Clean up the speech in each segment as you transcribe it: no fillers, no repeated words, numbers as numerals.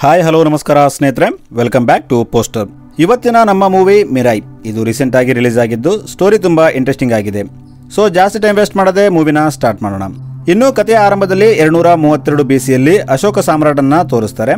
Hi hello ನಮಸ್ಕಾರ ಸ್ನೇಹಿತರೆ, welcome back to poster. ಇವತ್ತಿನ ನಮ್ಮ ಮೂವಿ ಮಿರಾಯ್. ಇದು ರೀಸೆಂಟ್ ಆಗಿ ರಿಲೀಸ್ ಆಗಿದ್ದು ಸ್ಟೋರಿ ತುಂಬಾ ಇಂಟ್ರೆಸ್ಟಿಂಗ್ ಆಗಿದೆ. ಸೊ ಜಾಸ್ತಿ ಟೈಮ್ ವೇಸ್ಟ್ ಮಾಡದೆ ಮೂವಿನ ಸ್ಟಾರ್ಟ್ ಮಾಡೋಣ. ಇನ್ನು ಕಥೆಯ ಆರಂಭದಲ್ಲಿ 232 BCಯಲ್ಲಿ ಅಶೋಕ ಸಾಮ್ರಾಟನ್ನ ತೋರಿಸ್ತಾರೆ.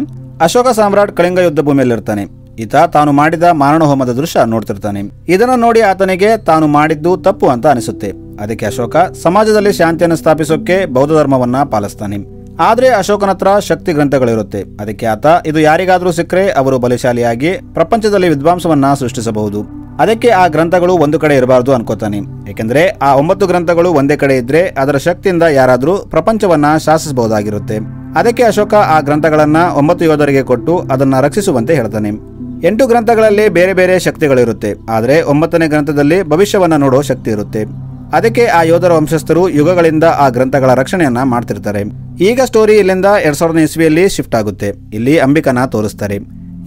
ಅಶೋಕ ಸಾಮ್ರಾಟ್ ಕಳಿಂಗ ಯುದ್ಧ ಭೂಮಿಯಲ್ಲಿರ್ತಾನೆ. ಈತ ತಾನು ಮಾಡಿದ ಮಾರಣ ಹೋಮದ ದೃಶ್ಯ ನೋಡ್ತಿರ್ತಾನೆ. ಇದನ್ನು ನೋಡಿ ಆತನಿಗೆ ತಾನು ಮಾಡಿದ್ದು ತಪ್ಪು ಅಂತ ಅನಿಸುತ್ತೆ. ಅದಕ್ಕೆ ಅಶೋಕ ಸಮಾಜದಲ್ಲಿ ಶಾಂತಿಯನ್ನು ಸ್ಥಾಪಿಸೋಕೆ ಬೌದ್ಧ ಧರ್ಮವನ್ನ ಪಾಲಿಸ್ತಾನೆ. ಆದ್ರೆ ಅಶೋಕನ ಹತ್ರ ಶಕ್ತಿ ಗ್ರಂಥಗಳಿರುತ್ತೆ. ಅದಕ್ಕೆ ಆತ ಇದು ಯಾರಿಗಾದ್ರೂ ಸಿಕ್ಕರೆ ಅವರು ಬಲಶಾಲಿಯಾಗಿ ಪ್ರಪಂಚದಲ್ಲಿ ವಿದ್ವಾಂಸವನ್ನ ಸೃಷ್ಟಿಸಬಹುದು. ಅದಕ್ಕೆ ಆ ಗ್ರಂಥಗಳು ಒಂದು ಕಡೆ ಇರಬಾರ್ದು ಅನ್ಕೋತಾನೆ. ಏಕೆಂದ್ರೆ ಆ 9 ಗ್ರಂಥಗಳು ಒಂದೇ ಕಡೆ ಇದ್ರೆ ಅದರ ಶಕ್ತಿಯಿಂದ ಯಾರಾದ್ರೂ ಪ್ರಪಂಚವನ್ನ ಶಾಸಿಸಬಹುದಾಗಿರುತ್ತೆ. ಅದಕ್ಕೆ ಅಶೋಕ ಆ ಗ್ರಂಥಗಳನ್ನ 9 ಯೋಧರಿಗೆ ಕೊಟ್ಟು ಅದನ್ನ ರಕ್ಷಿಸುವಂತೆ ಹೇಳ್ತಾನೆ. 8 ಗ್ರಂಥಗಳಲ್ಲಿ ಬೇರೆ ಬೇರೆ ಶಕ್ತಿಗಳಿರುತ್ತೆ. ಆದ್ರೆ 9ನೇ ಗ್ರಂಥದಲ್ಲಿ ಭವಿಷ್ಯವನ್ನ ನೋಡೋ ಶಕ್ತಿ ಇರುತ್ತೆ. ಅದಕ್ಕೆ ಆ ಯೋಧರ ವಂಶಸ್ಥರು ಯುಗಗಳಿಂದ ಆ ಗ್ರಂಥಗಳ ರಕ್ಷಣೆಯನ್ನ ಮಾಡ್ತಿರ್ತಾರೆ. ಈಗ ಸ್ಟೋರಿ ಇಲ್ಲಿಂದ 2000 ಇಸ್ವಿಯಲ್ಲಿ ಶಿಫ್ಟ್ ಆಗುತ್ತೆ. ಇಲ್ಲಿ ಅಂಬಿಕನ ತೋರಿಸ್ತಾರೆ.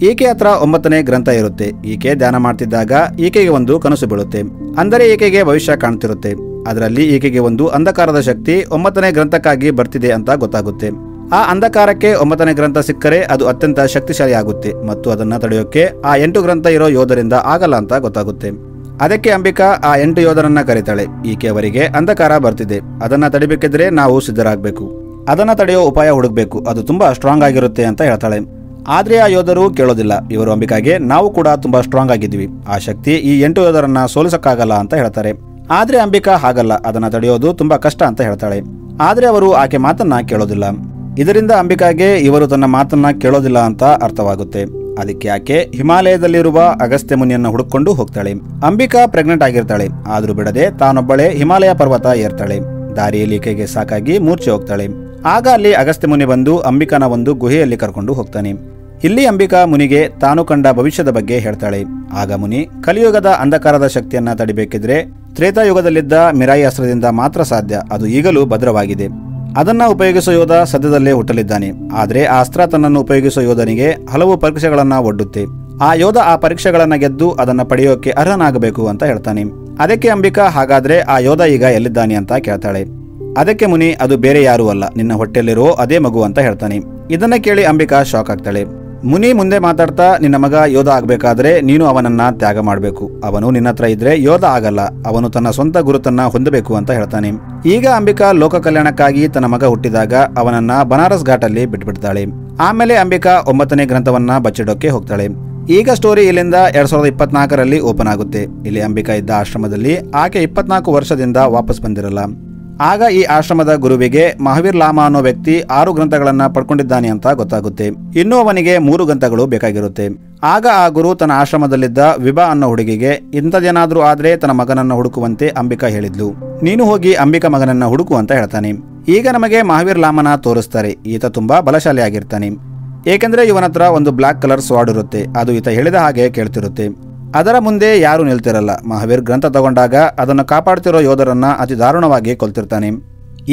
ಈಕೆ ಹತ್ರ 9ನೇ ಗ್ರಂಥ ಇರುತ್ತೆ. ಈಕೆ ಧ್ಯಾನ ಮಾಡ್ತಿದ್ದಾಗ ಈಕೆಗೆ ಒಂದು ಕನಸು ಬೀಳುತ್ತೆ. ಅಂದರೆ ಈಕೆಗೆ ಭವಿಷ್ಯ ಕಾಣ್ತಿರುತ್ತೆ. ಅದರಲ್ಲಿ ಈಕೆಗೆ ಒಂದು ಅಂಧಕಾರದ ಶಕ್ತಿ 9ನೇ ಗ್ರಂಥಕ್ಕಾಗಿ ಬರ್ತಿದೆ ಅಂತ ಗೊತ್ತಾಗುತ್ತೆ. ಆ ಅಂಧಕಾರಕ್ಕೆ 9ನೇ ಗ್ರಂಥ ಸಿಕ್ಕರೆ ಅದು ಅತ್ಯಂತ ಶಕ್ತಿಶಾಲಿ ಆಗುತ್ತೆ ಮತ್ತು ಅದನ್ನ ತಡೆಯೋಕೆ ಆ 8 ಗ್ರಂಥ ಇರೋ ಯೋಧರಿಂದ ಆಗಲ್ಲ ಅಂತ ಗೊತ್ತಾಗುತ್ತೆ. ಅದಕ್ಕೆ ಅಂಬಿಕಾ ಆ 8 ಯೋಧರನ್ನ ಕರೀತಾಳೆ. ಈಕೆ ಅವರಿಗೆ ಅಂಧಕಾರ ಬರ್ತಿದೆ, ಅದನ್ನ ತಡಿಬೇಕಿದ್ರೆ ನಾವು ಸಿದ್ಧರಾಗಬೇಕು, ಅದನ್ನ ತಡೆಯೋ ಉಪಾಯ ಹುಡುಕ್ಬೇಕು, ಅದು ತುಂಬಾ ಸ್ಟ್ರಾಂಗ್ ಆಗಿರುತ್ತೆ ಅಂತ ಹೇಳ್ತಾಳೆ. ಆದ್ರೆ ಆ ಯೋಧರು ಕೇಳೋದಿಲ್ಲ. ಇವರು ಅಂಬಿಕಾಗೆ ನಾವು ಕೂಡ ತುಂಬಾ ಸ್ಟ್ರಾಂಗ್ ಆಗಿದ್ವಿ, ಆ ಶಕ್ತಿ ಈ 8 ಯೋಧರನ್ನ ಸೋಲಿಸಕ್ಕಾಗಲ್ಲ ಅಂತ ಹೇಳ್ತಾರೆ. ಆದ್ರೆ ಅಂಬಿಕಾ ಹಾಗಲ್ಲ, ಅದನ್ನ ತಡೆಯೋದು ತುಂಬಾ ಕಷ್ಟ ಅಂತ ಹೇಳ್ತಾಳೆ. ಆದ್ರೆ ಅವರು ಆಕೆ ಮಾತನ್ನ ಕೇಳೋದಿಲ್ಲ. ಇದರಿಂದ ಅಂಬಿಕಾಗೆ ಇವರು ತನ್ನ ಮಾತನ್ನ ಕೇಳೋದಿಲ್ಲ ಅಂತ ಅರ್ಥವಾಗುತ್ತೆ. ಅದಕ್ಕೆ ಆಕೆ ಹಿಮಾಲಯದಲ್ಲಿರುವ ಅಗಸ್ತ್ಯ ಮುನಿಯನ್ನ ಹುಡುಕೊಂಡು ಹೋಗ್ತಾಳೆ. ಅಂಬಿಕಾ ಪ್ರೆಗ್ನೆಂಟ್ ಆಗಿರ್ತಾಳೆ. ಆದ್ರೂ ಬಿಡದೆ ತಾನೊಬ್ಬಳೆ ಹಿಮಾಲಯ ಪರ್ವತ ಏರ್ತಾಳೆ. ದಾರಿಯಲ್ಲಿ ಈಕೆಗೆ ಸಾಕಾಗಿ ಮೂರ್ಛೆ ಹೋಗ್ತಾಳೆ. ಆಗ ಅಲ್ಲಿ ಅಗಸ್ತ್ಯ ಮುನಿ ಬಂದು ಅಂಬಿಕಾನ ಒಂದು ಗುಹೆಯಲ್ಲಿ ಕರ್ಕೊಂಡು ಹೋಗ್ತಾನೆ. ಇಲ್ಲಿ ಅಂಬಿಕಾ ಮುನಿಗೆ ತಾನು ಕಂಡ ಭವಿಷ್ಯದ ಬಗ್ಗೆ ಹೇಳ್ತಾಳೆ. ಆಗ ಮುನಿ ಕಲಿಯುಗದ ಅಂಧಕಾರದ ಶಕ್ತಿಯನ್ನ ತಡಿಬೇಕಿದ್ರೆ ತ್ರೇತಾಯುಗದಲ್ಲಿದ್ದ ಮಿರಾಯಿ ಅಸ್ತ್ರದಿಂದ ಮಾತ್ರ ಸಾಧ್ಯ, ಅದು ಈಗಲೂ ಭದ್ರವಾಗಿದೆ, ಅದನ್ನ ಉಪಯೋಗಿಸೋ ಯೋಧ ಸದ್ಯದಲ್ಲೇ ಹುಟ್ಟಲಿದ್ದಾನೆ. ಆದ್ರೆ ಆ ಅಸ್ತ್ರ ತನ್ನನ್ನು ಉಪಯೋಗಿಸೋ ಯೋಧನಿಗೆ ಹಲವು ಪರೀಕ್ಷೆಗಳನ್ನ ಒಡ್ಡುತ್ತೆ. ಆ ಯೋಧ ಆ ಪರೀಕ್ಷೆಗಳನ್ನ ಗೆದ್ದು ಅದನ್ನ ಪಡೆಯೋಕೆ ಅರ್ಹನಾಗಬೇಕು ಅಂತ ಹೇಳ್ತಾನೆ. ಅದಕ್ಕೆ ಅಂಬಿಕಾ ಹಾಗಾದ್ರೆ ಆ ಯೋಧ ಈಗ ಎಲ್ಲಿದ್ದಾನೆ ಅಂತ ಕೇಳ್ತಾಳೆ. ಅದಕ್ಕೆ ಮುನಿ ಅದು ಬೇರೆ ಯಾರೂ ಅಲ್ಲ, ನಿನ್ನ ಹೊಟ್ಟೆಯಲ್ಲಿರೋ ಅದೇ ಮಗು ಅಂತ ಹೇಳ್ತಾನೆ. ಇದನ್ನ ಕೇಳಿ ಅಂಬಿಕಾ ಶಾಕ್ ಆಗ್ತಾಳೆ. ಮುನಿ ಮುಂದೆ ಮಾತಾಡ್ತಾ, ನಿನ್ನ ಮಗ ಯೋಧ ಆಗ್ಬೇಕಾದ್ರೆ ನೀನು ಅವನನ್ನ ತ್ಯಾಗ ಮಾಡಬೇಕು, ಅವನು ನಿನ್ನ ಹತ್ರ ಇದ್ರೆ ಯೋಧ ಆಗಲ್ಲ, ಅವನು ತನ್ನ ಸ್ವಂತ ಗುರುತನ್ನ ಹೊಂದಬೇಕು ಅಂತ ಹೇಳ್ತಾನೆ. ಈಗ ಅಂಬಿಕಾ ಲೋಕ ಕಲ್ಯಾಣಕ್ಕಾಗಿ ತನ್ನ ಮಗ ಹುಟ್ಟಿದಾಗ ಅವನನ್ನ ಬನಾರಸ್ ಘಾಟಲ್ಲಿ ಬಿಟ್ಬಿಡ್ತಾಳೆ. ಆಮೇಲೆ ಅಂಬಿಕಾ 9ನೇ ಗ್ರಂಥವನ್ನ ಬಚ್ಚಿಡೋಕೆ ಹೋಗ್ತಾಳೆ. ಈಗ ಸ್ಟೋರಿ ಇಲ್ಲಿಂದ 2024ರಲ್ಲಿ ಓಪನ್ ಆಗುತ್ತೆ. ಇಲ್ಲಿ ಅಂಬಿಕಾ ಇದ್ದ ಆಶ್ರಮದಲ್ಲಿ ಆಕೆ 24 ವರ್ಷದಿಂದ ವಾಪಸ್ ಬಂದಿರಲ್ಲ. ಆಗ ಈ ಆಶ್ರಮದ ಗುರುವಿಗೆ ಮಹಾವೀರ್ ಲಾಮಾ ಅನ್ನೋ ವ್ಯಕ್ತಿ 6 ಗ್ರಂಥಗಳನ್ನ ಪಡ್ಕೊಂಡಿದ್ದಾನೆ ಅಂತ ಗೊತ್ತಾಗುತ್ತೆ. ಇನ್ನೂ ಅವನಿಗೆ 3 ಗ್ರಂಥಗಳು ಬೇಕಾಗಿರುತ್ತೆ. ಆಗ ಆ ಗುರು ತನ್ನ ಆಶ್ರಮದಲ್ಲಿದ್ದ ವಿಭಾ ಅನ್ನೋ ಹುಡುಗಿಗೆ ಇಂಥದ್ದೇನಾದ್ರೂ ಆದ್ರೆ ತನ್ನ ಮಗನನ್ನ ಹುಡುಕುವಂತೆ ಅಂಬಿಕಾ ಹೇಳಿದ್ಲು. ನೀನು ಹೋಗಿ ಅಂಬಿಕಾ ಮಗನನ್ನ ಹುಡುಕು ಅಂತ ಹೇಳ್ತಾನೆ. ಈಗ ನಮಗೆ ಮಹಾವೀರ್ ಲಾಮನ ತೋರಿಸ್ತಾರೆ. ಈತ ತುಂಬಾ ಬಲಶಾಲಿ ಆಗಿರ್ತಾನೆ. ಏಕೆಂದ್ರೆ ಇವನ ಹತ್ರ ಒಂದು ಬ್ಲಾಕ್ ಕಲರ್ ಸ್ವಾಡ್ ಇರುತ್ತೆ. ಅದು ಈತ ಹೇಳಿದ ಹಾಗೆ ಕೇಳ್ತಿರುತ್ತೆ. ಅದರ ಮುಂದೆ ಯಾರು ನಿಲ್ತಿರಲ್ಲ. ಮಹಾವೀರ್ ಗ್ರಂಥ ತಗೊಂಡಾಗ ಅದನ್ನು ಕಾಪಾಡ್ತಿರೋ ಯೋಧರನ್ನ ಅತಿ ದಾರುಣವಾಗಿ ಕೊಲ್ತಿರ್ತಾನೆ.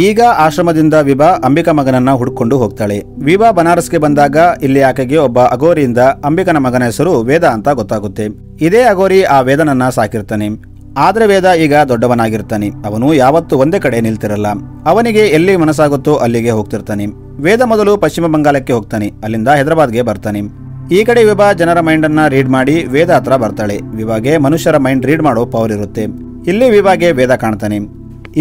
ಈಗ ಆಶ್ರಮದಿಂದ ವಿಭಾ ಅಂಬಿಕಾ ಮಗನನ್ನ ಹುಡ್ಕೊಂಡು ಹೋಗ್ತಾಳೆ. ವಿಭಾ ಬನಾರಸ್ಗೆ ಬಂದಾಗ ಇಲ್ಲಿ ಆಕೆಗೆ ಒಬ್ಬ ಅಗೋರಿಯಿಂದ ಅಂಬಿಕನ ಮಗನ ಹೆಸರು ವೇದ ಅಂತ ಗೊತ್ತಾಗುತ್ತೆ. ಇದೇ ಅಗೋರಿ ಆ ವೇದನನ್ನ ಸಾಕಿರ್ತಾನೆ. ಆದ್ರೆ ವೇದ ಈಗ ದೊಡ್ಡವನಾಗಿರ್ತಾನೆ. ಅವನು ಯಾವತ್ತೂ ಒಂದೇ ಕಡೆ ನಿಲ್ತಿರಲ್ಲ. ಅವನಿಗೆ ಎಲ್ಲಿ ಮನಸ್ಸಾಗುತ್ತೋ ಅಲ್ಲಿಗೆ ಹೋಗ್ತಿರ್ತಾನೆ. ವೇದ ಮೊದಲು ಪಶ್ಚಿಮ ಬಂಗಾಳಕ್ಕೆ ಹೋಗ್ತಾನೆ. ಅಲ್ಲಿಂದ ಹೈದರಾಬಾದ್ಗೆ ಬರ್ತಾನೆ. ಈ ಕಡೆ ವಿಭಾ ಜನರ ಮೈಂಡ್ ಅನ್ನ ರೀಡ್ ಮಾಡಿ ವೇದ ಹತ್ರ ಬರ್ತಾಳೆ. ವಿಭಾಗೆ ಮನುಷ್ಯರ ಮೈಂಡ್ ರೀಡ್ ಮಾಡೋ ಪವರ್ ಇರುತ್ತೆ. ಇಲ್ಲಿ ವಿಭಾಗೆ ವೇದ ಕಾಣ್ತಾನೆ.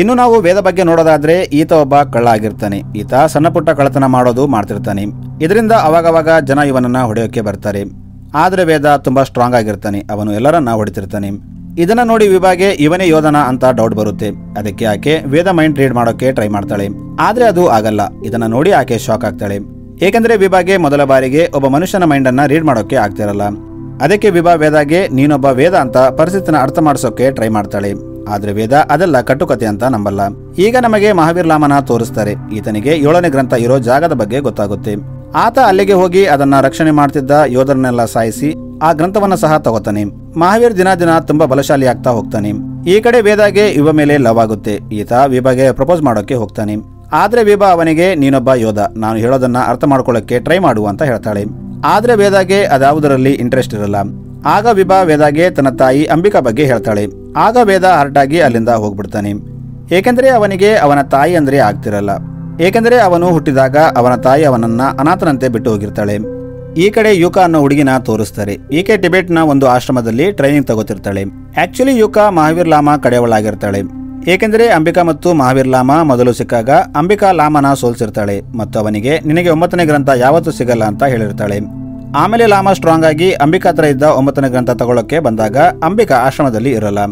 ಇನ್ನು ನಾವು ವೇದ ಬಗ್ಗೆ ನೋಡೋದಾದ್ರೆ ಈತ ಒಬ್ಬ ಕಳ್ಳ ಆಗಿರ್ತಾನೆ. ಈತ ಸಣ್ಣ ಪುಟ್ಟ ಕಳ್ಳತನ ಮಾಡೋದು ಮಾಡ್ತಿರ್ತಾನೆ. ಇದರಿಂದ ಅವಾಗವಾಗ ಜನ ಇವನನ್ನ ಹೊಡೆಯೋಕೆ ಬರ್ತಾರೆ. ಆದ್ರೆ ವೇದ ತುಂಬಾ ಸ್ಟ್ರಾಂಗ್ ಆಗಿರ್ತಾನೆ. ಅವನು ಎಲ್ಲರನ್ನ ಹೊಡಿತಿರ್ತಾನೆ. ಇದನ್ನ ನೋಡಿ ವಿಭಾಗೆ ಇವನೇ ಯೋಧನ ಅಂತ ಡೌಟ್ ಬರುತ್ತೆ. ಅದಕ್ಕೆ ಆಕೆ ವೇದ ಮೈಂಡ್ ರೀಡ್ ಮಾಡೋಕೆ ಟ್ರೈ ಮಾಡ್ತಾಳೆ. ಆದ್ರೆ ಅದು ಆಗಲ್ಲ. ಇದನ್ನ ನೋಡಿ ಆಕೆ ಶಾಕ್ ಆಗ್ತಾಳೆ. ಏಕೆಂದ್ರೆ ವಿಭಾಗೆ ಮೊದಲ ಬಾರಿಗೆ ಒಬ್ಬ ಮನುಷ್ಯನ ಮೈಂಡ್ ಅನ್ನ ರೀಡ್ ಮಾಡೋಕೆ ಆಗ್ತಿರಲ್ಲ. ಅದಕ್ಕೆ ವಿಭಾ ವೇದಾಗೆ ನೀನೊಬ್ಬ ವೇದ ಅಂತ ಪರಿಸ್ಥಿತಿನ ಅರ್ಥ ಮಾಡಿಸೋಕೆ ಟ್ರೈ ಮಾಡ್ತಾಳೆ. ಆದ್ರೆ ವೇದ ಅದೆಲ್ಲ ಕಟ್ಟುಕತೆ ಅಂತ ನಂಬಲ್ಲ. ಈಗ ನಮಗೆ ಮಹಾವೀರ್ ಲಾಮನ ತೋರಿಸ್ತಾರೆ. ಈತನಿಗೆ 7ನೇ ಗ್ರಂಥ ಇರೋ ಜಾಗದ ಬಗ್ಗೆ ಗೊತ್ತಾಗುತ್ತೆ. ಆತ ಅಲ್ಲಿಗೆ ಹೋಗಿ ಅದನ್ನ ರಕ್ಷಣೆ ಮಾಡ್ತಿದ್ದ ಯೋಧರನ್ನೆಲ್ಲ ಸಾಯಿಸಿ ಆ ಗ್ರಂಥವನ್ನ ಸಹ ತಗೋತಾನೆ. ಮಹಾವೀರ್ ದಿನ ದಿನ ತುಂಬಾ ಬಲಶಾಲಿ ಆಗ್ತಾ ಹೋಗ್ತಾನೆ. ಈ ಕಡೆ ವೇದಾಗೆ ಯುವ ಮೇಲೆ ಲವ್ ಆಗುತ್ತೆ. ಈತ ವಿಭಾಗೆ ಪ್ರಪೋಸ್ ಮಾಡೋಕೆ ಹೋಗ್ತಾನೆ. ಆದ್ರೆ ವಿಭಾ ಅವನಿಗೆ ನೀನೊಬ್ಬ ಯೋಧ, ನಾನು ಹೇಳೋದನ್ನ ಅರ್ಥ ಮಾಡ್ಕೊಳ್ಳೋಕೆ ಟ್ರೈ ಮಾಡು ಅಂತ ಹೇಳ್ತಾಳೆ. ಆದ್ರೆ ವೇದಾಗೆ ಅದಾವುದರಲ್ಲಿ ಇಂಟ್ರೆಸ್ಟ್ ಇರಲ್ಲ. ಆಗ ವಿಭಾ ವೇದಾಗೆ ತನ್ನ ತಾಯಿ ಅಂಬಿಕಾ ಬಗ್ಗೆ ಹೇಳ್ತಾಳೆ. ಆಗ ವೇದ ಹರ್ಟಾಗಿ ಅಲ್ಲಿಂದ ಹೋಗ್ಬಿಡ್ತಾನೆ. ಏಕೆಂದ್ರೆ ಅವನಿಗೆ ಅವನ ತಾಯಿ ಅಂದ್ರೆ ಆಗ್ತಿರಲ್ಲ. ಏಕೆಂದರೆ ಅವನು ಹುಟ್ಟಿದಾಗ ಅವನ ತಾಯಿ ಅವನನ್ನ ಅನಾಥನಂತೆ ಬಿಟ್ಟು ಹೋಗಿರ್ತಾಳೆ. ಈ ಕಡೆ ಯೂಕಾ ಅನ್ನೋ ಹುಡುಗಿನ ತೋರಿಸ್ತಾರೆ. ಈಕೆ ಟಿಬೆಟ್ನ ಒಂದು ಆಶ್ರಮದಲ್ಲಿ ಟ್ರೈನಿಂಗ್ ತಗೋತಿರ್ತಾಳೆ. ಆಕ್ಚುಲಿ ಯೂಕಾ ಮಹಾವೀರ್ ಲಾಮಾ ಕಡೆಯವಳಾಗಿರ್ತಾಳೆ. ಏಕೆಂದರೆ ಅಂಬಿಕಾ ಮತ್ತು ಮಹಾವೀರ್ ಲಾಮಾ ಮೊದಲು ಸಿಕ್ಕಾಗ ಅಂಬಿಕಾ ಲಾಮನ ಸೋಲ್ಸಿರ್ತಾಳೆ ಮತ್ತು ಅವನಿಗೆ ನಿನಗೆ 9ನೇ ಗ್ರಂಥ ಯಾವತ್ತೂ ಸಿಗಲ್ಲ ಅಂತ ಹೇಳಿರ್ತಾಳೆ. ಆಮೇಲೆ ಲಾಮಾ ಸ್ಟ್ರಾಂಗ್ ಆಗಿ ಅಂಬಿಕಾ ಹತ್ರ ಇದ್ದ 9ನೇ ಗ್ರಂಥ ತಗೊಳ್ಳೋಕೆ ಬಂದಾಗ ಅಂಬಿಕಾ ಆಶ್ರಮದಲ್ಲಿ ಇರಲ್ಲ.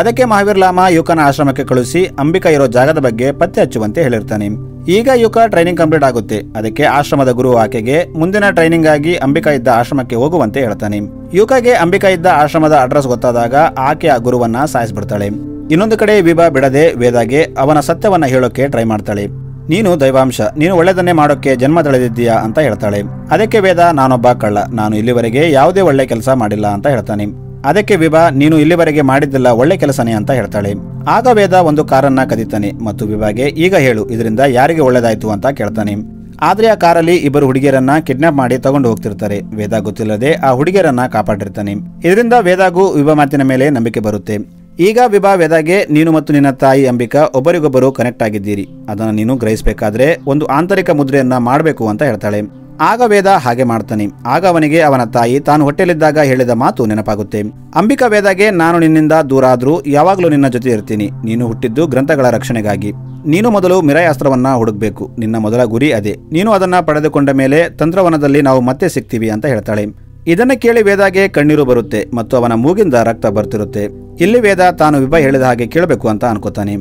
ಅದಕ್ಕೆ ಮಹಾವೀರ್ ಲಾಮಾ ಯೂಕನ ಆಶ್ರಮಕ್ಕೆ ಕಳುಹಿಸಿ ಅಂಬಿಕಾ ಇರೋ ಜಾಗದ ಬಗ್ಗೆ ಪತ್ತೆ ಹಚ್ಚುವಂತೆ ಹೇಳಿರ್ತಾನೆ. ಈಗ ಯೂಕಾ ಟ್ರೈನಿಂಗ್ ಕಂಪ್ಲೀಟ್ ಆಗುತ್ತೆ. ಅದಕ್ಕೆ ಆಶ್ರಮದ ಗುರು ಆಕೆಗೆ ಮುಂದಿನ ಟ್ರೈನಿಂಗ್ ಆಗಿ ಅಂಬಿಕಾ ಇದ್ದ ಆಶ್ರಮಕ್ಕೆ ಹೋಗುವಂತೆ ಹೇಳ್ತಾನೆ. ಯೂಕಾಗೆ ಅಂಬಿಕಾ ಇದ್ದ ಆಶ್ರಮದ ಅಡ್ರೆಸ್ ಗೊತ್ತಾದಾಗ ಆಕೆ ಆ ಗುರುವನ್ನ ಸಾಯಿಸ್ಬಿಡ್ತಾಳೆ. ಇನ್ನೊಂದು ಕಡೆ ವಿಭಾ ಬಿಡದೆ ವೇದಾಗೆ ಅವನ ಸತ್ಯವನ್ನ ಹೇಳೋಕೆ ಟ್ರೈ ಮಾಡ್ತಾಳೆ. ನೀನು ದೈವಾಂಶ, ನೀನು ಒಳ್ಳೆದನ್ನೇ ಮಾಡೋಕೆ ಜನ್ಮ ತಳೆದಿದ್ದೀಯಾ ಅಂತ ಹೇಳ್ತಾಳೆ. ಅದಕ್ಕೆ ವೇದ ನಾನೊಬ್ಬ ಕಳ್ಳ, ನಾನು ಇಲ್ಲಿವರೆಗೆ ಯಾವುದೇ ಒಳ್ಳೆ ಕೆಲಸ ಮಾಡಿಲ್ಲ ಅಂತ ಹೇಳ್ತಾನೆ. ಅದಕ್ಕೆ ವಿಭಾ ನೀನು ಇಲ್ಲಿವರೆಗೆ ಮಾಡಿದ್ದಿಲ್ಲ ಒಳ್ಳೆ ಕೆಲಸನೇ ಅಂತ ಹೇಳ್ತಾಳೆ. ಆಗ ವೇದ ಒಂದು ಕಾರನ್ನ ಕದೀತಾನೆ ಮತ್ತು ವಿಭಾಗೆ ಈಗ ಹೇಳು ಇದರಿಂದ ಯಾರಿಗೆ ಒಳ್ಳೇದಾಯ್ತು ಅಂತ ಕೇಳ್ತಾನೆ. ಆದ್ರೆ ಆ ಕಾರಲ್ಲಿ ಇಬ್ಬರು ಹುಡುಗಿಯರನ್ನ ಕಿಡ್ನಾಪ್ ಮಾಡಿ ತಗೊಂಡು ಹೋಗ್ತಿರ್ತಾರೆ. ವೇದ ಗೊತ್ತಿಲ್ಲದೆ ಆ ಹುಡುಗಿಯರನ್ನ ಕಾಪಾಡಿರ್ತಾನೆ. ಇದರಿಂದ ವೇದಾಗೂ ವಿಭಾ ಮಾತಿನ ಮೇಲೆ ನಂಬಿಕೆ ಬರುತ್ತೆ. ಈಗ ವಿಭಾ ವೇದಾಗೆ ನೀನು ಮತ್ತು ನಿನ್ನ ತಾಯಿ ಅಂಬಿಕಾ ಒಬ್ಬರಿಗೊಬ್ಬರು ಕನೆಕ್ಟ್ ಆಗಿದ್ದೀರಿ, ಅದನ್ನು ನೀನು ಗ್ರಹಿಸಬೇಕಾದ್ರೆ ಒಂದು ಆಂತರಿಕ ಮುದ್ರೆಯನ್ನ ಮಾಡಬೇಕು ಅಂತ ಹೇಳ್ತಾಳೆ. ಆಗ ವೇದ ಹಾಗೆ ಮಾಡ್ತಾನೆ. ಆಗ ಅವನಿಗೆ ಅವನ ತಾಯಿ ತಾನು ಹೊಟ್ಟೆಲಿದ್ದಾಗ ಹೇಳಿದ ಮಾತು ನೆನಪಾಗುತ್ತೆ. ಅಂಬಿಕಾ ವೇದಾಗೆ ನಾನು ನಿನ್ನಿಂದ ದೂರ ಆದ್ರೂ ಯಾವಾಗಲೂ ನಿನ್ನ ಜೊತೆ ಇರ್ತೀನಿ. ನೀನು ಹುಟ್ಟಿದ್ದು ಗ್ರಂಥಗಳ ರಕ್ಷಣೆಗಾಗಿ. ನೀನು ಮೊದಲು ಮಿರಾಯ್ ಅಸ್ತ್ರವನ್ನ ಹುಡುಕ್ಬೇಕು. ನಿನ್ನ ಮೊದಲ ಗುರಿ ಅದೇ. ನೀನು ಅದನ್ನ ಪಡೆದುಕೊಂಡ ಮೇಲೆ ತಂತ್ರವನದಲ್ಲಿ ನಾವು ಮತ್ತೆ ಸಿಗ್ತೀವಿ ಅಂತ ಹೇಳ್ತಾಳೆ. ಇದನ್ನ ಕೇಳಿ ವೇದಾಗೆ ಕಣ್ಣೀರು ಬರುತ್ತೆ ಮತ್ತು ಅವನ ಮೂಗಿಂದ ರಕ್ತ ಬರ್ತಿರುತ್ತೆ. ಇಲ್ಲಿ ವೇದ ತಾನು ವಿಭಾ ಹೇಳಿದ ಹಾಗೆ ಕೇಳಬೇಕು ಅಂತ ಅನ್ಕೋತಾನೆ.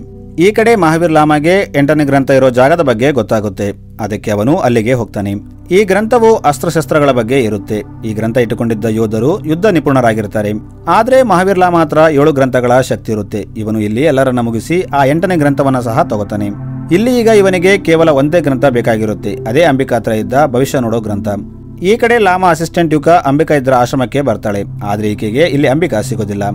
ಈ ಕಡೆ ಮಹಾವೀರ್ ಲಾಮಾಗೆ 8ನೇ ಗ್ರಂಥ ಇರೋ ಜಾಗದ ಬಗ್ಗೆ ಗೊತ್ತಾಗುತ್ತೆ. ಅದಕ್ಕೆ ಅವನು ಅಲ್ಲಿಗೆ ಹೋಗ್ತಾನೆ. ಈ ಗ್ರಂಥವು ಅಸ್ತ್ರಶಸ್ತ್ರಗಳ ಬಗ್ಗೆ ಇರುತ್ತೆ. ಈ ಗ್ರಂಥ ಇಟ್ಟುಕೊಂಡಿದ್ದ ಯೋಧರು ಯುದ್ಧ ನಿಪುಣರಾಗಿರ್ತಾರೆ. ಆದ್ರೆ ಮಹಾವೀರ್ ಲಾಮಾ ಹತ್ರ 7 ಗ್ರಂಥಗಳ ಶಕ್ತಿ ಇರುತ್ತೆ. ಇವನು ಇಲ್ಲಿ ಎಲ್ಲರನ್ನ ಮುಗಿಸಿ ಆ 8ನೇ ಗ್ರಂಥವನ್ನ ಸಹ ತಗೋತಾನೆ. ಇಲ್ಲಿ ಈಗ ಇವನಿಗೆ ಕೇವಲ ಒಂದೇ ಗ್ರಂಥ ಬೇಕಾಗಿರುತ್ತೆ. ಅದೇ ಅಂಬಿಕಾ ಹತ್ರ ಇದ್ದ ಭವಿಷ್ಯ ನೋಡೋ ಗ್ರಂಥ. ಈ ಕಡೆ ಲಾಮಾ ಅಸಿಸ್ಟೆಂಟ್ ಯುಕಾ ಅಂಬಿಕಾ ಇದ್ರ ಆಶ್ರಮಕ್ಕೆ ಬರ್ತಾಳೆ. ಆದ್ರೆ ಈಕೆಗೆ ಇಲ್ಲಿ ಅಂಬಿಕಾ ಸಿಗೋದಿಲ್ಲ.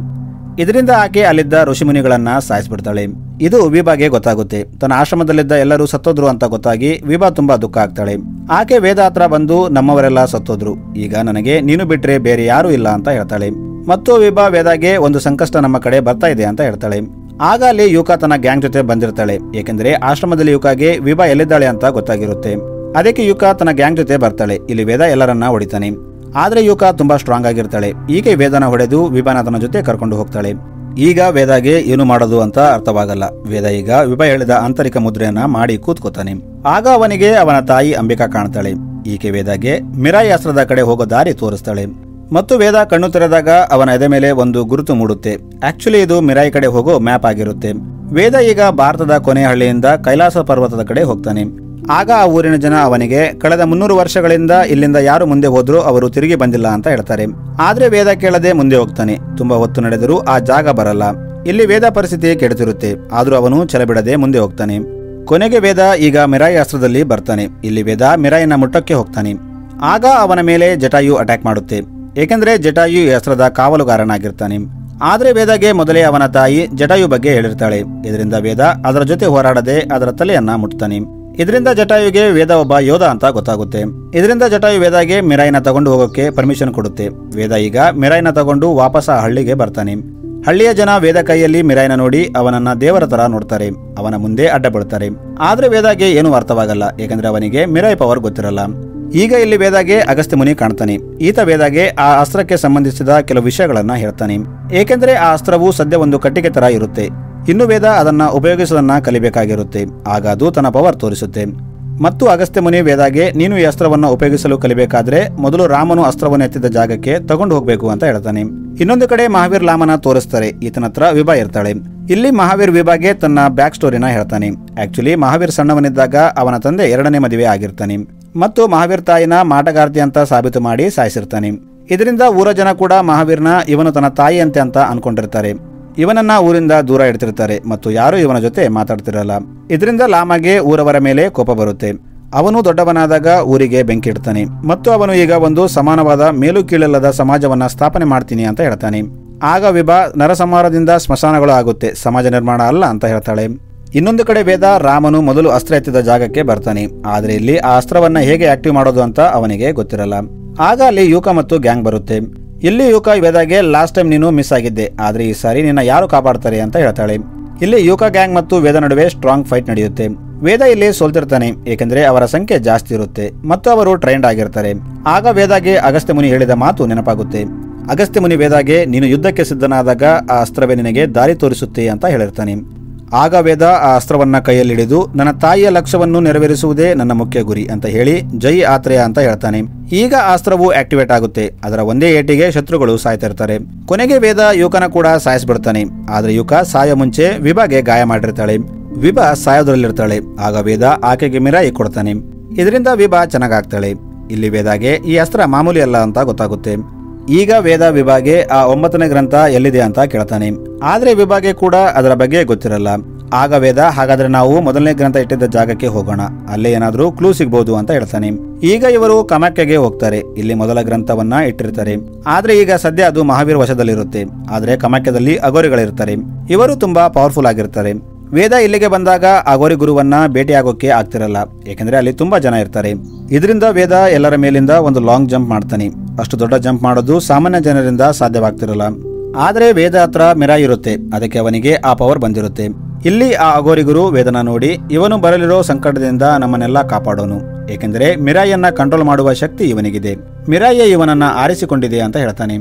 ಇದರಿಂದ ಆಕೆ ಅಲ್ಲಿದ್ದ ಋಷಿಮುನಿಗಳನ್ನ ಸಾಯಿಸ್ಬಿಡ್ತಾಳೆ. ಇದು ವಿಭಾಗೆ ಗೊತ್ತಾಗುತ್ತೆ. ತನ್ನ ಆಶ್ರಮದಲ್ಲಿದ್ದ ಎಲ್ಲರೂ ಸತ್ತೋದ್ರು ಅಂತ ಗೊತ್ತಾಗಿ ವಿಭಾ ತುಂಬಾ ದುಃಖ ಆಗ್ತಾಳೆ. ಆಕೆ ವೇದ ಹತ್ರ ಬಂದು ನಮ್ಮವರೆಲ್ಲ ಸತ್ತೋದ್ರು, ಈಗ ನನಗೆ ನೀನು ಬಿಟ್ರೆ ಬೇರೆ ಯಾರೂ ಇಲ್ಲ ಅಂತ ಹೇಳ್ತಾಳೆ. ಮತ್ತು ವಿಭಾ ವೇದಾಗೆ ಒಂದು ಸಂಕಷ್ಟ ನಮ್ಮ ಕಡೆ ಬರ್ತಾ ಇದೆ ಅಂತ ಹೇಳ್ತಾಳೆ. ಆಗ ಅಲ್ಲಿ ಯುಕಾ ತನ್ನ ಗ್ಯಾಂಗ್ ಜೊತೆ ಬಂದಿರ್ತಾಳೆ. ಏಕೆಂದ್ರೆ ಆಶ್ರಮದಲ್ಲಿ ಯುಕಾಗೆ ವಿಭಾ ಎಲ್ಲಿದ್ದಾಳೆ ಅಂತ ಗೊತ್ತಾಗಿರುತ್ತೆ. ಅದಕ್ಕೆ ಯುಕಾ ತನ್ನ ಗ್ಯಾಂಗ್ ಜೊತೆ ಬರ್ತಾಳೆ. ಇಲ್ಲಿ ವೇದ ಎಲ್ಲರನ್ನ ಹೊಡಿತಾನೆ. ಆದ್ರೆ ಯುಕಾ ತುಂಬಾ ಸ್ಟ್ರಾಂಗ್ ಆಗಿರ್ತಾಳೆ. ಈಗ ವೇದನ ಹೊಡೆದು ವಿಭಾನ ತನ್ನ ಜೊತೆ ಕರ್ಕೊಂಡು ಹೋಗ್ತಾಳೆ. ಈಗ ವೇದಾಗೆ ಏನು ಮಾಡೋದು ಅಂತ ಅರ್ಥವಾಗಲ್ಲ. ವೇದ ಈಗ ವಿಭಾ ಹೇಳಿದ ಆಂತರಿಕ ಮುದ್ರೆಯನ್ನ ಮಾಡಿ ಕೂತ್ಕೋತಾನೆ. ಆಗ ಅವನಿಗೆ ಅವನ ತಾಯಿ ಅಂಬಿಕಾ ಕಾಣ್ತಾಳೆ. ಈಕೆ ವೇದಾಗೆ ಮಿರಾಯಿ ಅಸ್ತ್ರದ ಕಡೆ ಹೋಗೋ ದಾರಿ ತೋರಿಸ್ತಾಳೆ. ಮತ್ತು ವೇದ ಕಣ್ಣು ತೆರೆದಾಗ ಅವನ ಎದೆ ಮೇಲೆ ಒಂದು ಗುರುತು ಮೂಡುತ್ತೆ. ಆಕ್ಚುಲಿ ಇದು ಮಿರಾಯಿ ಕಡೆ ಹೋಗೋ ಮ್ಯಾಪ್ ಆಗಿರುತ್ತೆ. ವೇದ ಈಗ ಭಾರತದ ಕೊನೆಯ ಹಳ್ಳಿಯಿಂದ ಕೈಲಾಸ ಪರ್ವತದ ಕಡೆ ಹೋಗ್ತಾನೆ. ಆಗ ಆ ಊರಿನ ಜನ ಅವನಿಗೆ ಕಳೆದ 300 ವರ್ಷಗಳಿಂದ ಇಲ್ಲಿಂದ ಯಾರು ಮುಂದೆ ಹೋದ್ರೂ ಅವರು ತಿರುಗಿ ಬಂದಿಲ್ಲ ಅಂತ ಹೇಳ್ತಾರೆ. ಆದ್ರೆ ವೇದ ಕೇಳದೆ ಮುಂದೆ ಹೋಗ್ತಾನೆ. ತುಂಬಾ ಹೊತ್ತು ನಡೆದರೂ ಆ ಜಾಗ ಬರಲ್ಲ. ಇಲ್ಲಿ ವೇದ ಪರಿಸ್ಥಿತಿ ಕೆಡುತ್ತಿರುತ್ತೆ. ಆದ್ರೂ ಅವನು ಛಲ ಬಿಡದೆ ಮುಂದೆ ಹೋಗ್ತಾನೆ. ಕೊನೆಗೆ ವೇದ ಈಗ ಮಿರಾಯಿ ಅಸ್ತ್ರದಲ್ಲಿ ಬರ್ತಾನೆ. ಇಲ್ಲಿ ವೇದ ಮಿರಾಯಿನ ಮುಟ್ಟಕ್ಕೆ ಹೋಗ್ತಾನೆ. ಆಗ ಅವನ ಮೇಲೆ ಜಟಾಯು ಅಟ್ಯಾಕ್ ಮಾಡುತ್ತೆ. ಏಕೆಂದ್ರೆ ಜಟಾಯು ಈ ಅಸ್ತ್ರದ ಕಾವಲುಗಾರನಾಗಿರ್ತಾನೆ. ಆದ್ರೆ ವೇದಗೆ ಮೊದಲೇ ಅವನ ತಾಯಿ ಜಟಾಯು ಬಗ್ಗೆ ಹೇಳಿರ್ತಾಳೆ. ಇದರಿಂದ ವೇದ ಅದರ ಜೊತೆ ಹೋರಾಡದೆ ಅದರ ತಲೆಯನ್ನ ಮುಟ್ತಾನೆ. ಇದರಿಂದ ಜಟಾಯುಗೆ ವೇದ ಒಬ್ಬ ಯೋಧ ಅಂತ ಗೊತ್ತಾಗುತ್ತೆ. ಇದರಿಂದ ಜಟಾಯು ವೇದಾಗೆ ಮಿರಾಯಿನ ತಗೊಂಡು ಹೋಗೋಕೆ ಪರ್ಮಿಷನ್ ಕೊಡುತ್ತೆ. ವೇದ ಈಗ ಮಿರಾಯಿನ ತಗೊಂಡು ವಾಪಸ್ ಆ ಹಳ್ಳಿಗೆ ಬರ್ತಾನೆ. ಹಳ್ಳಿಯ ಜನ ವೇದ ಕೈಯಲ್ಲಿ ಮಿರಾಯಿನ ನೋಡಿ ಅವನನ್ನ ದೇವರ ತರ ನೋಡ್ತಾರೆ. ಅವನ ಮುಂದೆ ಅಡ್ಡ ಬೀಳ್ತಾರೆ. ಆದ್ರೆ ವೇದಾಗೆ ಏನೂ ಅರ್ಥವಾಗಲ್ಲ. ಏಕೆಂದ್ರೆ ಅವನಿಗೆ ಮಿರಾಯಿ ಪವರ್ ಗೊತ್ತಿರಲ್ಲ. ಈಗ ಇಲ್ಲಿ ವೇದಾಗೆ ಅಗಸ್ತ್ಯ ಮುನಿ ಕಾಣ್ತಾನೆ. ಈತ ವೇದಾಗೆ ಆ ಅಸ್ತ್ರಕ್ಕೆ ಸಂಬಂಧಿಸಿದ ಕೆಲವು ವಿಷಯಗಳನ್ನ ಹೇಳ್ತಾನೆ. ಏಕೆಂದ್ರೆ ಆ ಅಸ್ತ್ರವು ಸದ್ಯ ಒಂದು ಕಟ್ಟಿಗೆ ತರ ಇರುತ್ತೆ. ಇನ್ನು ವೇದ ಅದನ್ನ ಉಪಯೋಗಿಸೋದನ್ನ ಕಲಿಬೇಕಾಗಿರುತ್ತೆ. ಆಗ ಅದು ತನ್ನ ಪವರ್ ತೋರಿಸುತ್ತೆ. ಮತ್ತು ಅಗಸ್ತ್ಯ ಮುನಿ ವೇದಾಗೆ ನೀನು ಈ ಅಸ್ತ್ರವನ್ನು ಉಪಯೋಗಿಸಲು ಕಲಿಬೇಕಾದ್ರೆ ಮೊದಲು ರಾಮನು ಅಸ್ತ್ರವನ್ನು ಎತ್ತಿದ ಜಾಗಕ್ಕೆ ತಗೊಂಡು ಹೋಗ್ಬೇಕು ಅಂತ ಹೇಳ್ತಾನೆ. ಇನ್ನೊಂದು ಕಡೆ ಮಹಾವೀರ್ ಲಾಮನ ತೋರಿಸ್ತಾರೆ. ಈತನ ಹತ್ರ ವಿಭಾ ಇರ್ತಾಳೆ. ಇಲ್ಲಿ ಮಹಾವೀರ್ ವಿಭಾಗೆ ತನ್ನ ಬ್ಯಾಕ್ ಸ್ಟೋರಿನ ಹೇಳ್ತಾನೆ. ಆಕ್ಚುಲಿ ಮಹಾವೀರ್ ಸಣ್ಣವನಿದ್ದಾಗ ಅವನ ತಂದೆ 2ನೇ ಮದುವೆ ಆಗಿರ್ತಾನೆ ಮತ್ತು ಮಹಾವೀರ್ ತಾಯಿನ ಮಾಟಗಾರ್ತಿ ಅಂತ ಸಾಬೀತು ಮಾಡಿ ಸಾಯಿಸಿರ್ತಾನೆ. ಇದರಿಂದ ಊರ ಜನ ಕೂಡ ಮಹಾವೀರ್ನ ಇವನು ತನ್ನ ತಾಯಿಯಂತೆ ಅಂತ ಅನ್ಕೊಂಡಿರ್ತಾರೆ. ಇವನನ್ನ ಊರಿಂದ ದೂರ ಇಡ್ತಿರ್ತಾರೆ ಮತ್ತು ಯಾರು ಇವನ ಜೊತೆ ಮಾತಾಡ್ತಿರಲ್ಲ. ಇದರಿಂದ ಲಾಮಗೆ ಊರವರ ಮೇಲೆ ಕೋಪ ಬರುತ್ತೆ. ಅವನು ದೊಡ್ಡವನಾದಾಗ ಊರಿಗೆ ಬೆಂಕಿ ಇಡ್ತಾನೆ ಮತ್ತು ಅವನು ಈಗ ಒಂದು ಸಮಾನವಾದ ಮೇಲು ಕೀಳಲ್ಲದ ಸಮಾಜವನ್ನ ಸ್ಥಾಪನೆ ಮಾಡ್ತೀನಿ ಅಂತ ಹೇಳ್ತಾನೆ. ಆಗ ವಿಭಾ ನರಸಂಹಾರದಿಂದ ಸ್ಮಶಾನಗಳು ಆಗುತ್ತೆ, ಸಮಾಜ ನಿರ್ಮಾಣ ಅಲ್ಲ ಅಂತ ಹೇಳ್ತಾಳೆ. ಇನ್ನೊಂದು ಕಡೆ ವೇದ ರಾಮನು ಮೊದಲು ಅಸ್ತ್ರ ಎತ್ತಿದ ಜಾಗಕ್ಕೆ ಬರ್ತಾನೆ. ಆದ್ರೆ ಇಲ್ಲಿ ಆ ಅಸ್ತ್ರವನ್ನ ಹೇಗೆ ಆಕ್ಟಿವ್ ಮಾಡೋದು ಅಂತ ಅವನಿಗೆ ಗೊತ್ತಿರಲ್ಲ. ಆಗ ಅಲ್ಲಿ ಯೂಕಾ ಮತ್ತು ಗ್ಯಾಂಗ್ ಬರುತ್ತೆ. ಇಲ್ಲಿ ಯೂಕಾ ವೇದಾಗೆ ಲಾಸ್ಟ್ ಟೈಮ್ ನೀನು ಮಿಸ್ ಆಗಿದ್ದೆ, ಆದ್ರೆ ಈ ಸಾರಿ ನಿನ್ನ ಯಾರು ಕಾಪಾಡ್ತಾರೆ ಅಂತ ಹೇಳ್ತಾಳೆ. ಇಲ್ಲಿ ಯೂಕಾ ಗ್ಯಾಂಗ್ ಮತ್ತು ವೇದ ನಡುವೆ ಸ್ಟ್ರಾಂಗ್ ಫೈಟ್ ನಡೆಯುತ್ತೆ. ವೇದ ಇಲ್ಲಿ ಸೋಲ್ತಿರ್ತಾನೆ, ಏಕೆಂದರೆ ಅವರ ಸಂಖ್ಯೆ ಜಾಸ್ತಿ ಇರುತ್ತೆ ಮತ್ತು ಅವರು ಟ್ರೈಂಡ್ ಆಗಿರ್ತಾರೆ. ಆಗ ವೇದಾಗೆ ಅಗಸ್ತ್ಯ ಮುನಿ ಹೇಳಿದ ಮಾತು ನೆನಪಾಗುತ್ತೆ. ಅಗಸ್ತ್ಯ ಮುನಿ ವೇದಾಗೆ, ನೀನು ಯುದ್ಧಕ್ಕೆ ಸಿದ್ಧನಾದಾಗ ಆ ಅಸ್ತ್ರವೇ ನಿನಗೆ ದಾರಿ ತೋರಿಸುತ್ತೆ ಅಂತ ಹೇಳಿರ್ತಾನೆ. ಆಗ ವೇದ ಆ ಅಸ್ತ್ರವನ್ನ ಕೈಯಲ್ಲಿಡಿದು, ನನ್ನ ತಾಯಿಯ ಲಕ್ಷ್ಯವನ್ನು ನೆರವೇರಿಸುವುದೇ ನನ್ನ ಮುಖ್ಯ ಗುರಿ ಅಂತ ಹೇಳಿ ಜೈ ಆತ್ರೇಯ ಅಂತ ಹೇಳ್ತಾನೆ. ಈಗ ಆ ಅಸ್ತ್ರವು ಆಕ್ಟಿವೇಟ್ ಆಗುತ್ತೆ. ಅದರ ಒಂದೇ ಏಟಿಗೆ ಶತ್ರುಗಳು ಸಾಯ್ತಿರ್ತಾರೆ. ಕೊನೆಗೆ ವೇದ ಯುಕನ ಕೂಡ ಸಾಯಿಸ್ಬಿಡ್ತಾನೆ. ಆದ್ರೆ ಯುಕ ಸಾಯೋ ಮುಂಚೆ ವಿಭಾಗೆ ಗಾಯ ಮಾಡಿರ್ತಾಳೆ. ವಿಭಾ ಸಾಯೋದ್ರಲ್ಲಿರ್ತಾಳೆ. ಆಗ ವೇದ ಆಕೆಗೆ ಮಿರಾಯಿ ಕೊಡ್ತಾನೆ. ಇದರಿಂದ ವಿಭಾ ಚೆನ್ನಾಗಾಗ್ತಾಳೆ. ಇಲ್ಲಿ ವೇದಾಗೆ ಈ ಅಸ್ತ್ರ ಮಾಮೂಲಿ ಅಲ್ಲ ಅಂತ ಗೊತ್ತಾಗುತ್ತೆ. ಈಗ ವೇದ ವಿಭಾಗೆ ಆ 9ನೇ ಗ್ರಂಥ ಎಲ್ಲಿದೆ ಅಂತ ಕೇಳ್ತಾನೆ. ಆದ್ರೆ ವಿಭಾಗೆ ಕೂಡ ಅದರ ಬಗ್ಗೆ ಗೊತ್ತಿರಲ್ಲ. ಆಗ ವೇದ, ಹಾಗಾದ್ರೆ ನಾವು ಮೊದಲನೇ ಗ್ರಂಥ ಇಟ್ಟಿದ್ದ ಜಾಗಕ್ಕೆ ಹೋಗೋಣ, ಅಲ್ಲೇ ಏನಾದ್ರೂ ಕ್ಲೂ ಸಿಗ್ಬೋದು ಅಂತ ಹೇಳ್ತಾನೆ. ಈಗ ಇವರು ಕಾಮಾಖ್ಯಗೆ ಹೋಗ್ತಾರೆ. ಇಲ್ಲಿ ಮೊದಲ ಗ್ರಂಥವನ್ನ ಇಟ್ಟಿರ್ತಾರೆ. ಆದ್ರೆ ಈಗ ಸದ್ಯ ಅದು ಮಹಾವೀರ್ ವಶದಲ್ಲಿರುತ್ತೆ. ಆದ್ರೆ ಕಾಮಾಖ್ಯದಲ್ಲಿ ಅಗೋರಿಗಳಿರ್ತಾರೆ. ಇವರು ತುಂಬಾ ಪವರ್ಫುಲ್ ಆಗಿರ್ತಾರೆ. ವೇದ ಇಲ್ಲಿಗೆ ಬಂದಾಗ ಅಗೋರಿ ಗುರುವನ್ನ ಭೇಟಿಯಾಗೋಕೆ ಆಗ್ತಿರಲ್ಲ, ಏಕೆಂದ್ರೆ ಅಲ್ಲಿ ತುಂಬಾ ಜನ ಇರ್ತಾರೆ. ಇದರಿಂದ ವೇದ ಎಲ್ಲರ ಮೇಲಿಂದ ಒಂದು ಲಾಂಗ್ ಜಂಪ್ ಮಾಡ್ತಾನೆ. ಅಷ್ಟು ದೊಡ್ಡ ಜಂಪ್ ಮಾಡೋದು ಸಾಮಾನ್ಯ ಜನರಿಂದ ಸಾಧ್ಯವಾಗ್ತಿರಲ್ಲ. ಆದ್ರೆ ವೇದ ಹತ್ರ ಮಿರಾಯಿ ಇರುತ್ತೆ, ಅದಕ್ಕೆ ಅವನಿಗೆ ಆ ಪವರ್ ಬಂದಿರುತ್ತೆ. ಇಲ್ಲಿ ಆ ಅಗೋರಿ ಗುರು ವೇದನ ನೋಡಿ, ಇವನು ಬರಲಿರೋ ಸಂಕಟದಿಂದ ನಮ್ಮನ್ನೆಲ್ಲ ಕಾಪಾಡೋನು, ಏಕೆಂದರೆ ಮಿರಾಯಿಯನ್ನ ಕಂಟ್ರೋಲ್ ಮಾಡುವ ಶಕ್ತಿ ಇವನಿಗಿದೆ, ಮಿರಾಯಿಯೇ ಇವನನ್ನ ಆರಿಸಿಕೊಂಡಿದೆ ಅಂತ ಹೇಳ್ತಾನೆ.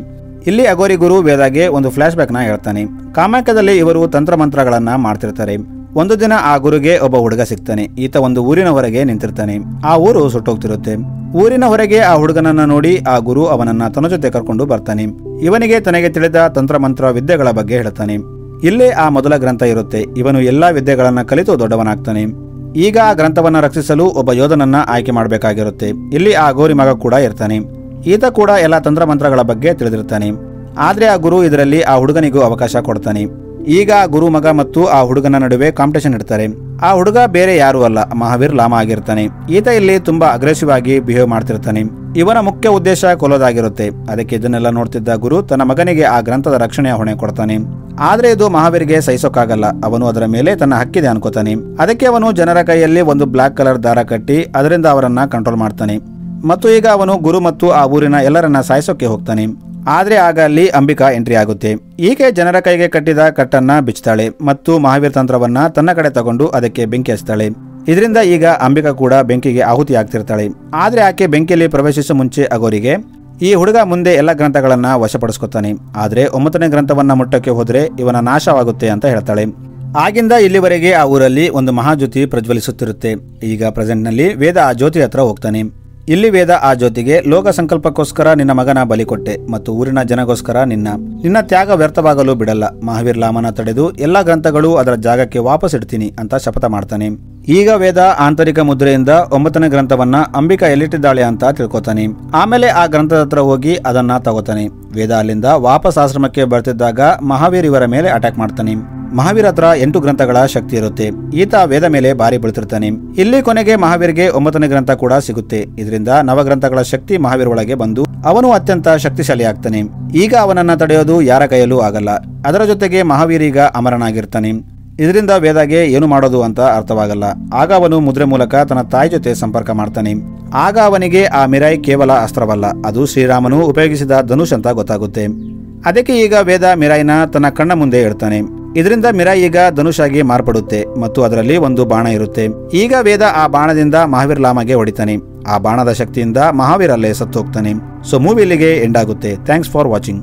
ಇಲ್ಲಿ ಅಗೋರಿ ಗುರು ವೇದಾಗೆ ಒಂದು ಫ್ಲಾಶ್ ಬ್ಯಾಕ್ ನ ಹೇಳ್ತಾನೆ. ಕಾಮಾಖ್ಯದಲ್ಲಿ ಇವರು ತಂತ್ರಮಂತ್ರಗಳನ್ನ ಮಾಡ್ತಿರ್ತಾರೆ. ಒಂದು ದಿನ ಆ ಗುರುಗೆ ಒಬ್ಬ ಹುಡುಗ ಸಿಗ್ತಾನೆ. ಈತ ಒಂದು ಊರಿನ ಹೊರಗೆ ನಿಂತಿರ್ತಾನೆ. ಆ ಊರು ಸುಟ್ಟೋಗ್ತಿರುತ್ತೆ. ಊರಿನ ಹೊರಗೆ ಆ ಹುಡುಗನನ್ನ ನೋಡಿ ಆ ಗುರು ಅವನನ್ನ ತನ್ನ ಜೊತೆ ಕರ್ಕೊಂಡು ಬರ್ತಾನೆ. ಇವನಿಗೆ ತನಗೆ ತಿಳಿದ ತಂತ್ರಮಂತ್ರ ವಿದ್ಯೆಗಳ ಬಗ್ಗೆ ಹೇಳ್ತಾನೆ. ಇಲ್ಲೇ ಆ ಮೊದಲ ಗ್ರಂಥ ಇರುತ್ತೆ. ಇವನು ಎಲ್ಲಾ ವಿದ್ಯೆಗಳನ್ನ ಕಲಿತು ದೊಡ್ಡವನಾಗ್ತಾನೆ. ಈಗ ಆ ಗ್ರಂಥವನ್ನ ರಕ್ಷಿಸಲು ಒಬ್ಬ ಯೋಧನನ್ನ ಆಯ್ಕೆ ಮಾಡಬೇಕಾಗಿರುತ್ತೆ. ಇಲ್ಲಿ ಆ ಗೋರಿ ಮಗ ಕೂಡ ಇರ್ತಾನೆ. ಈತ ಕೂಡ ಎಲ್ಲ ತಂತ್ರಮಂತ್ರಗಳ ಬಗ್ಗೆ ತಿಳಿದಿರ್ತಾನೆ. ಆದ್ರೆ ಆ ಗುರು ಇದರಲ್ಲಿ ಆ ಹುಡುಗನಿಗೂ ಅವಕಾಶ ಕೊಡ್ತಾನೆ. ಈಗ ಆ ಗುರು ಮಗ ಮತ್ತು ಆ ಹುಡುಗನ ನಡುವೆ ಕಾಂಪಿಟೇಷನ್ ಇಡ್ತಾರೆ. ಆ ಹುಡುಗ ಬೇರೆ ಯಾರು ಅಲ್ಲ, ಮಹಾವೀರ್ ಲಾಮ ಆಗಿರ್ತಾನೆ. ಈತ ಇಲ್ಲಿ ತುಂಬಾ ಅಗ್ರೆಸಿವ್ ಆಗಿ ಬಿಹೇವ್ ಮಾಡ್ತಿರ್ತಾನೆ. ಇವನ ಮುಖ್ಯ ಉದ್ದೇಶ ಕೊಲ್ಲೋದಾಗಿರುತ್ತೆ. ಅದಕ್ಕೆ ಇದನ್ನೆಲ್ಲ ನೋಡ್ತಿದ್ದ ಗುರು ತನ್ನ ಮಗನಿಗೆ ಆ ಗ್ರಂಥದ ರಕ್ಷಣೆಯ ಹೊಣೆ ಕೊಡ್ತಾನೆ. ಆದ್ರೆ ಇದು ಮಹಾವೀರ್ಗೆ ಸಹಿಸೋಕ್ಕಾಗಲ್ಲ. ಅವನು ಅದರ ಮೇಲೆ ತನ್ನ ಹಕ್ಕಿದೆ ಅನ್ಕೋತಾನೆ. ಅದಕ್ಕೆ ಅವನು ಜನರ ಕೈಯಲ್ಲಿ ಒಂದು ಬ್ಲಾಕ್ ಕಲರ್ ದಾರ ಕಟ್ಟಿ ಅದರಿಂದ ಅವರನ್ನ ಕಂಟ್ರೋಲ್ ಮಾಡ್ತಾನೆ. ಮತ್ತು ಈಗ ಅವನು ಗುರು ಮತ್ತು ಆ ಊರಿನ ಎಲ್ಲರನ್ನ ಸಾಯಿಸೋಕೆ ಹೋಗ್ತಾನೆ. ಆದ್ರೆ ಆಗ ಅಲ್ಲಿ ಅಂಬಿಕಾ ಎಂಟ್ರಿ ಆಗುತ್ತೆ. ಈಕೆ ಜನರ ಕೈಗೆ ಕಟ್ಟಿದ ಕಟ್ಟನ್ನ ಬಿಚ್ತಾಳೆ ಮತ್ತು ಮಹಾವೀರ್ ತಂತ್ರವನ್ನ ತನ್ನ ಕಡೆ ತಗೊಂಡು ಅದಕ್ಕೆ ಬೆಂಕಿ ಹಚ್ತಾಳೆ. ಇದರಿಂದ ಈಗ ಅಂಬಿಕಾ ಕೂಡ ಬೆಂಕಿಗೆ ಆಹುತಿ ಆಗ್ತಿರ್ತಾಳೆ. ಆದ್ರೆ ಆಕೆ ಬೆಂಕಿಯಲ್ಲಿ ಪ್ರವೇಶಿಸುವ ಮುಂಚೆ ಅಗೋರಿಗೆ, ಈ ಹುಡುಗ ಮುಂದೆ ಎಲ್ಲ ಗ್ರಂಥಗಳನ್ನ ವಶಪಡಿಸ್ಕೊತಾನೆ. ಆದ್ರೆ 9ನೇ ಗ್ರಂಥವನ್ನ ಮುಟ್ಟಕ್ಕೆ ಹೋದ್ರೆ ಇವನ ನಾಶವಾಗುತ್ತೆ ಅಂತ ಹೇಳ್ತಾಳೆ. ಆಗಿಂದ ಇಲ್ಲಿವರೆಗೆ ಆ ಊರಲ್ಲಿ ಒಂದು ಮಹಾಜ್ಯೋತಿ ಪ್ರಜ್ವಲಿಸುತ್ತಿರುತ್ತೆ. ಈಗ ಪ್ರೆಸೆಂಟ್ ನಲ್ಲಿ ವೇದ ಆ ಜ್ಯೋತಿ ಹತ್ರ ಹೋಗ್ತಾನೆ. ಇಲ್ಲಿ ವೇದ ಆ ಜ್ಯೋತಿಗೆ, ಲೋಕ ಸಂಕಲ್ಪಕ್ಕೋಸ್ಕರ ನಿನ್ನ ಮಗನ ಬಲಿ ಕೊಟ್ಟೆ ಮತ್ತು ಊರಿನ ಜನಗೋಸ್ಕರ ನಿನ್ನ ತ್ಯಾಗ ವ್ಯರ್ಥವಾಗಲು ಬಿಡಲ್ಲ. ಮಹಾವೀರ್ ಲಾಮನ ತಡೆದು ಎಲ್ಲಾ ಗ್ರಂಥಗಳು ಅದರ ಜಾಗಕ್ಕೆ ವಾಪಸ್ ಇಡ್ತೀನಿ ಅಂತ ಶಪಥ ಮಾಡ್ತಾನೆ. ಈಗ ವೇದ ಆಂತರಿಕ ಮುದ್ರೆಯಿಂದ 9ನೇ ಗ್ರಂಥವನ್ನ ಅಂಬಿಕಾ ಎಲ್ಲಿಟ್ಟಿದ್ದಾಳೆ ಅಂತ ತಿಳ್ಕೊತಾನೆ. ಆಮೇಲೆ ಆ ಗ್ರಂಥದ ಹತ್ರ ಹೋಗಿ ಅದನ್ನ ತಗೋತಾನೆ. ವೇದ ಅಲ್ಲಿಂದ ವಾಪಸ್ ಆಶ್ರಮಕ್ಕೆ ಬರ್ತಿದ್ದಾಗ ಮಹಾವೀರ್ ಇವರ ಮೇಲೆ ಅಟ್ಯಾಕ್ ಮಾಡ್ತಾನೆ. ಮಹಾವೀರ್ ಹತ್ರ 8 ಗ್ರಂಥಗಳ ಶಕ್ತಿ ಇರುತ್ತೆ. ಈತ ವೇದ ಮೇಲೆ ಬಾರಿ ಬೀಳ್ತಿರ್ತಾನೆ. ಇಲ್ಲಿ ಕೊನೆಗೆ ಮಹಾವೀರ್ಗೆ 9ನೇ ಗ್ರಂಥ ಕೂಡ ಸಿಗುತ್ತೆ. ಇದರಿಂದ ನವಗ್ರಂಥಗಳ ಶಕ್ತಿ ಮಹಾವೀರ್ ಒಳಗೆ ಬಂದು ಅವನು ಅತ್ಯಂತ ಶಕ್ತಿಶಾಲಿ ಆಗ್ತಾನೆ. ಈಗ ಅವನನ್ನ ತಡೆಯೋದು ಯಾರ ಕೈಯಲ್ಲೂ ಆಗಲ್ಲ. ಅದರ ಜೊತೆಗೆ ಮಹಾವೀರ್ ಈಗ ಅಮರನಾಗಿರ್ತಾನೆ. ಇದರಿಂದ ವೇದಾಗೆ ಏನು ಮಾಡೋದು ಅಂತ ಅರ್ಥವಾಗಲ್ಲ. ಆಗ ಅವನು ಮುದ್ರೆ ಮೂಲಕ ತನ್ನ ತಾಯಿ ಜೊತೆ ಸಂಪರ್ಕ ಮಾಡ್ತಾನೆ. ಆಗ ಅವನಿಗೆ ಆ ಮಿರಾಯಿ ಕೇವಲ ಅಸ್ತ್ರವಲ್ಲ, ಅದು ಶ್ರೀರಾಮನು ಉಪಯೋಗಿಸಿದ ಧನುಷ್ ಅಂತ ಗೊತ್ತಾಗುತ್ತೆ. ಅದಕ್ಕೆ ಈಗ ವೇದ ಮಿರಾಯಿನ ತನ್ನ ಕಣ್ಣ ಮುಂದೆ ಇಡ್ತಾನೆ. ಇದರಿಂದ ಮಿರಾಯಿ ಈಗ ಧನುಷಾಗಿ ಮಾರ್ಪಡುತ್ತೆ ಮತ್ತು ಅದರಲ್ಲಿ ಒಂದು ಬಾಣ ಇರುತ್ತೆ. ಈಗ ವೇದ ಆ ಬಾಣದಿಂದ ಮಹಾವೀರ್ ಲಾಮಗೆ ಹೊಡಿತಾನೆ. ಆ ಬಾಣದ ಶಕ್ತಿಯಿಂದ ಮಹಾವೀರ್ ಅಲ್ಲೇ ಸತ್ತು ಹೋಗ್ತಾನೆ. ಸೊ ಮೂವಿ ಇಲ್ಲಿಗೆ ಎಂಡ್ ಆಗುತ್ತೆ. Thanks for watching.